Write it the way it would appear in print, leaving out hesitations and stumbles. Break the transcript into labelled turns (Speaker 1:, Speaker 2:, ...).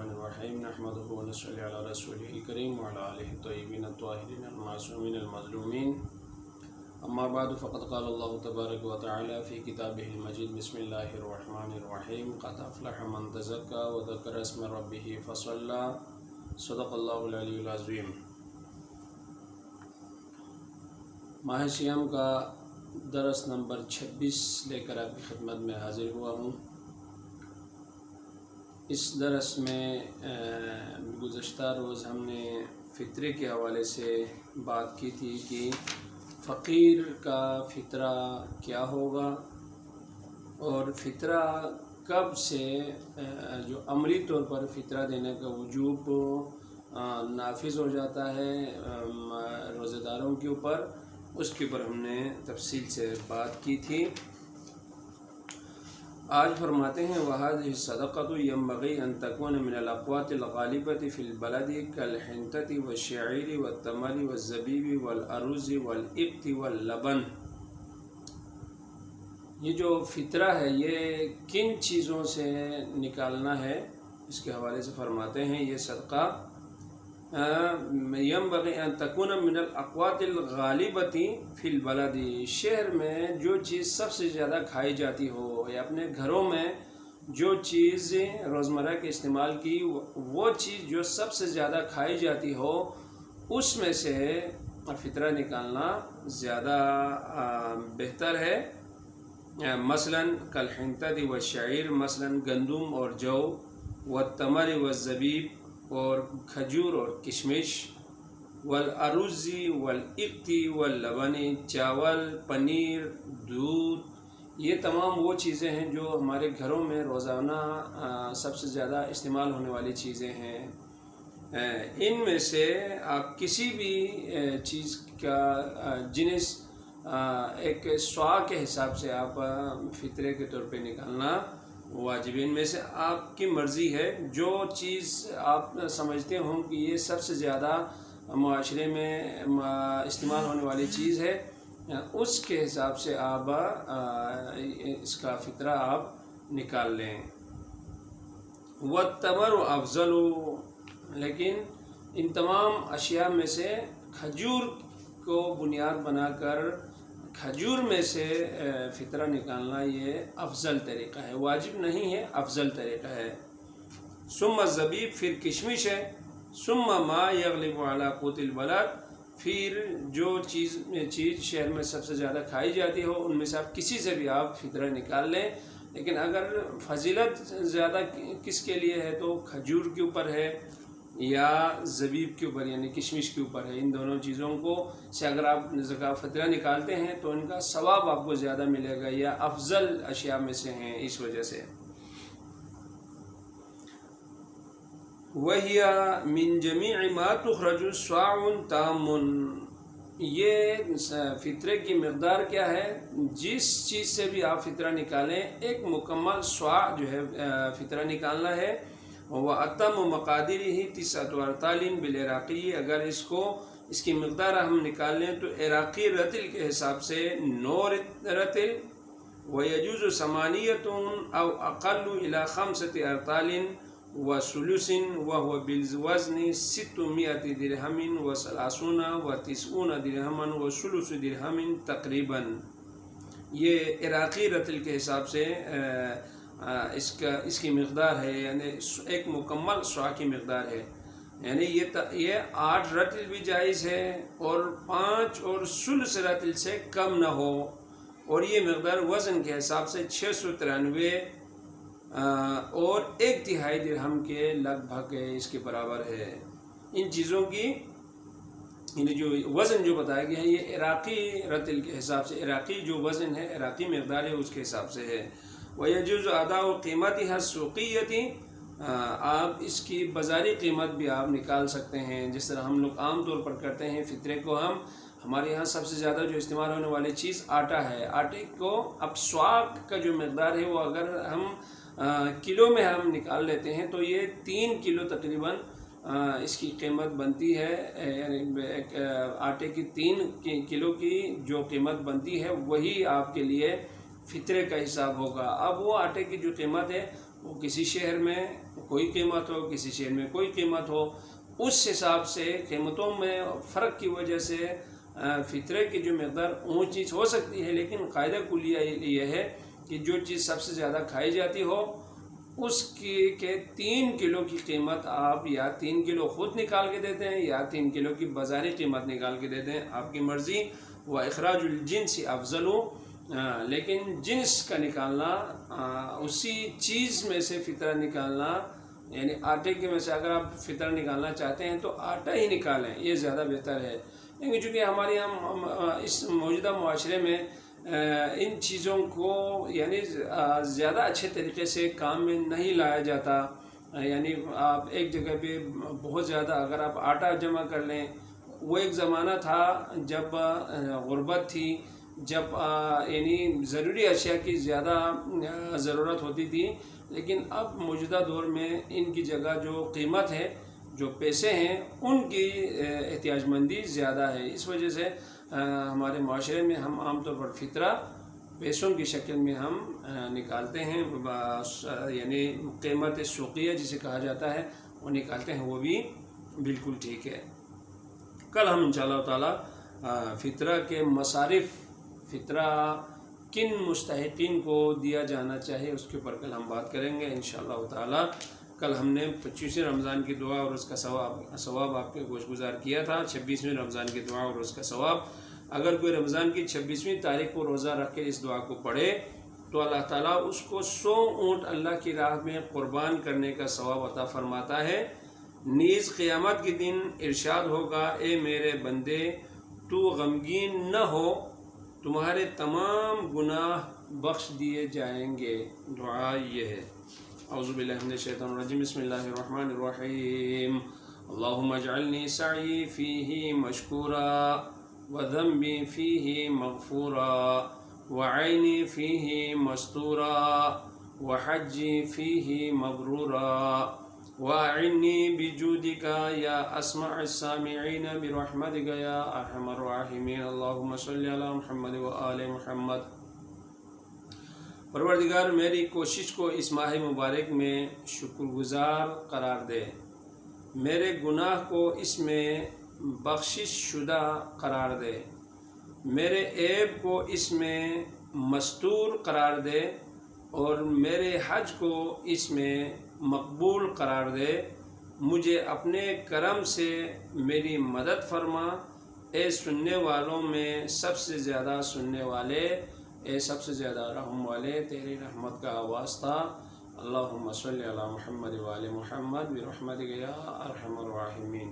Speaker 1: الرحیم نحمدہ ونصلی علی رسولہ الکریم وعلی آلہ الطیبین الطاہرین المعصومین المظلومین اما بعد فقد قال اللہ تبارک وتعالی فی کتابہ المجید بسم اللہ الرحمن الرحیم قد افلح من تزکی وذکر اسم ربہ فصلی صدق اللہ العلی العظیم۔ ماہ سیام کا درس نمبر 26 لے کر آپ کی خدمت میں حاضر ہوا ہوں۔ اس درس میں گزشتہ روز ہم نے فطرے کے حوالے سے بات کی تھی کہ فقیر کا فطرہ کیا ہوگا اور فطرہ کب سے جو عملی طور پر فطرہ دینے کا وجوب نافذ ہو جاتا ہے روزہ داروں کے اوپر، اس کے اوپر ہم نے تفصیل سے بات کی تھی۔ آج فرماتے ہیں وَهَذِهِ الصَّدَقَةُ يَنبَغِي أَن تَكُونَ مِنَ الْأَقْوَاتِ الْغَالِبَةِ فِي الْبَلَدِ كَالْحِنْطَةِ وَالشَّعِيرِ وَالتَّمْرِ وَالزَّبِيبِ وَالْأَرُزِ وَالْإِبْتِ وَاللَّبَنِ۔ یہ جو فطرہ ہے یہ کن چیزوں سے نکالنا ہے، اس کے حوالے سے فرماتے ہیں یہ صدقہ ينبغي أن تكون من الأقوات الغالبة في البلد، شہر میں جو چیز سب سے زیادہ کھائی جاتی ہو یا اپنے گھروں میں جو چیز روزمرہ کے استعمال کی وہ چیز جو سب سے زیادہ کھائی جاتی ہو اس میں سے فطرہ نکالنا زیادہ بہتر ہے۔ مثلا کالحنطۃ والشعیر، مثلا گندم اور جو، والتمر والزبیب اور کھجور اور کشمش، والارز والابت واللبن، چاول، پنیر، دودھ، یہ تمام وہ چیزیں ہیں جو ہمارے گھروں میں روزانہ سب سے زیادہ استعمال ہونے والی چیزیں ہیں۔ ان میں سے آپ کسی بھی چیز کا جنس ایک سوا کے حساب سے آپ فطرے کے طور پہ نکالنا واجب ہے۔ ان میں سے آپ کی مرضی ہے، جو چیز آپ سمجھتے ہوں کہ یہ سب سے زیادہ معاشرے میں استعمال ہونے والی چیز ہے، اس کے حساب سے آپ اس کا فطرہ آپ نکال لیں۔ والتمر افضل، لیکن ان تمام اشیاء میں سے کھجور کو بنیاد بنا کر کھجور میں سے فطرہ نکالنا یہ افضل طریقہ ہے، واجب نہیں ہے، افضل طریقہ ہے۔ ثم الزبیب، پھر کشمش ہے۔ ثم ما یغلب علی قوت البلد، پھر جو چیز شہر میں سب سے زیادہ کھائی جاتی ہو ان میں سے آپ کسی سے بھی آپ فطرہ نکال لیں، لیکن اگر فضیلت زیادہ کس کے لیے ہے تو کھجور کے اوپر ہے یا زبیب کے اوپر یعنی کشمش کے اوپر ہے۔ ان دونوں چیزوں کو سے اگر آپ زکوٰۃ فطرہ نکالتے ہیں تو ان کا ثواب آپ کو زیادہ ملے گا، یا افضل اشیاء میں سے ہیں اس وجہ سے۔ وَهِيَ مِن جَمِيعِ مَا تُخْرَجُ صَاعٌ تَامٌ، یہ فطرے کی مقدار کیا ہے؟ جس چیز سے بھی آپ فطرہ نکالیں ایک مکمل صاع جو ہے فطرہ نکالنا ہے۔ وَأَتَمُّ مَقَادِرِهِ 9 أرطال بالعراقی، اگر اس کی مقدار ہم نکال لیں تو عراقی رطل کے حساب سے 9 رطل۔ وَيَجُوزُ 8 أو أقل إلى 5 أرطال وثلث وهو بالوزن 600 درهم و30 و90 درہم وثلث درہم تقریباً۔ یہ عراقی رطل کے حساب سے اس کی مقدار ہے، یعنی ایک مکمل صاع کی مقدار ہے، یعنی یہ 8 رطل بھی جائز ہے اور 5 اور ثلث رطل سے کم نہ ہو، اور یہ مقدار وزن کے حساب سے 693 اور 1/3 درہم کے لگ بھگ اس کے برابر ہے۔ ان چیزوں کی جو وزن جو بتایا گیا ہے یہ عراقی رطل کے حساب سے، عراقی جو وزن ہے عراقی مقدار ہے اس کے حساب سے ہے۔ وَيَجُوزُ أَدَاءُ قِيمَتِهَا السُّوقِيَّةِ، آپ اس کی بازاری قیمت بھی آپ نکال سکتے ہیں، جس طرح ہم لوگ عام طور پر کرتے ہیں۔ فطرے کو ہمارے یہاں سب سے زیادہ جو استعمال ہونے والی چیز آٹا ہے، آٹے کو اب صاع کا جو مقدار ہے وہ اگر ہم کلو میں ہم نکال لیتے ہیں تو یہ 3 کلو تقریباً اس کی قیمت بنتی ہے، یعنی آٹے کی 3 کلو کی جو قیمت بنتی ہے وہی آپ کے لیے فطرے کا حساب ہوگا۔ اب وہ آٹے کی جو قیمت ہے وہ کسی شہر میں کوئی قیمت ہو، کسی شہر میں کوئی قیمت ہو، اس حساب سے قیمتوں میں فرق کی وجہ سے فطرے کی جو مقدار اونچی ہو سکتی ہے، لیکن قاعدہ کلیہ یہ ہے کہ جو چیز سب سے زیادہ کھائی جاتی ہو اس کی کے 3 کلو کی قیمت آپ یا 3 کلو خود نکال کے دیتے ہیں یا 3 کلو کی بازاری قیمت نکال کے دیتے ہیں، آپ کی مرضی۔ وہ اخراج الجنس افضل ہو، لیکن جنس کا نکالنا، اسی چیز میں سے فطرہ نکالنا، یعنی آٹے کے میں سے اگر آپ فطرہ نکالنا چاہتے ہیں تو آٹا ہی نکالیں، یہ زیادہ بہتر ہے، کیونکہ چونکہ ہمارے یہاں اس موجودہ معاشرے میں ان چیزوں کو یعنی زیادہ اچھے طریقے سے کام میں نہیں لایا جاتا، یعنی آپ ایک جگہ پہ بہت زیادہ اگر آپ آٹا جمع کر لیں، وہ ایک زمانہ تھا جب غربت تھی، جب یعنی ضروری اشیاء کی زیادہ ضرورت ہوتی تھی، لیکن اب موجودہ دور میں ان کی جگہ جو قیمت ہے، جو پیسے ہیں، ان کی احتیاج مندی زیادہ ہے۔ اس وجہ سے ہمارے معاشرے میں ہم عام طور پر فطرہ پیسوں کی شکل میں ہم نکالتے ہیں، یعنی قیمت سوقیہ جسے کہا جاتا ہے وہ نکالتے ہیں، وہ بھی بالکل ٹھیک ہے۔ کل ہم انشاءاللہ تعالی فطرہ کے مصارف، فطرہ کن مستحقین کو دیا جانا چاہیے اس کے اوپر کل ہم بات کریں گے انشاءاللہ تعالی۔ کل ہم نے 25ویں رمضان کی دعا اور اس کا ثواب آپ کے گوش گزار کیا تھا، 26ویں رمضان کی دعا اور اس کا ثواب۔ اگر کوئی رمضان کی 26ویں تاریخ کو روزہ رکھ کے اس دعا کو پڑھے تو اللہ تعالیٰ اس کو 100 اونٹ اللہ کی راہ میں قربان کرنے کا ثواب عطا فرماتا ہے۔ نیز قیامت کے دن ارشاد ہوگا، اے میرے بندے تو غمگین نہ ہو، تمہارے تمام گناہ بخش دیے جائیں گے۔ دعا یہ ہے، اعوذ باللہ من الشیطان الرجیم، بسم اللہ الرحمن الرحیم، اللہم اجعلنی سعی فیہ مشکورا وذنبی فیہ مغفورا وعینی فیہ مستورا وحجی فیہ مبرورا وَأَعِنِّي بِجُودِكَ يَا أَسْمَعَ السَّامِعِينَ بِرَحْمَتِكَ يَا أَرْحَمَ الرَّاحِمِينَ اللہم صلی علی محمد وآل محمد۔ پروردگار میری کوشش کو اس ماہ مبارک میں شکر گزار قرار دے، میرے گناہ کو اس میں بخشش شدہ قرار دے، میرے عیب کو اس میں مستور قرار دے، اور میرے حج کو اس میں مقبول قرار دے، مجھے اپنے کرم سے میری مدد فرما، اے سننے والوں میں سب سے زیادہ سننے والے، اے سب سے زیادہ رحم والے، تیری رحمت کا واسطہ۔ اللہم صلی علی محمد وآل محمد برحمتک یا ارحم الراحمین۔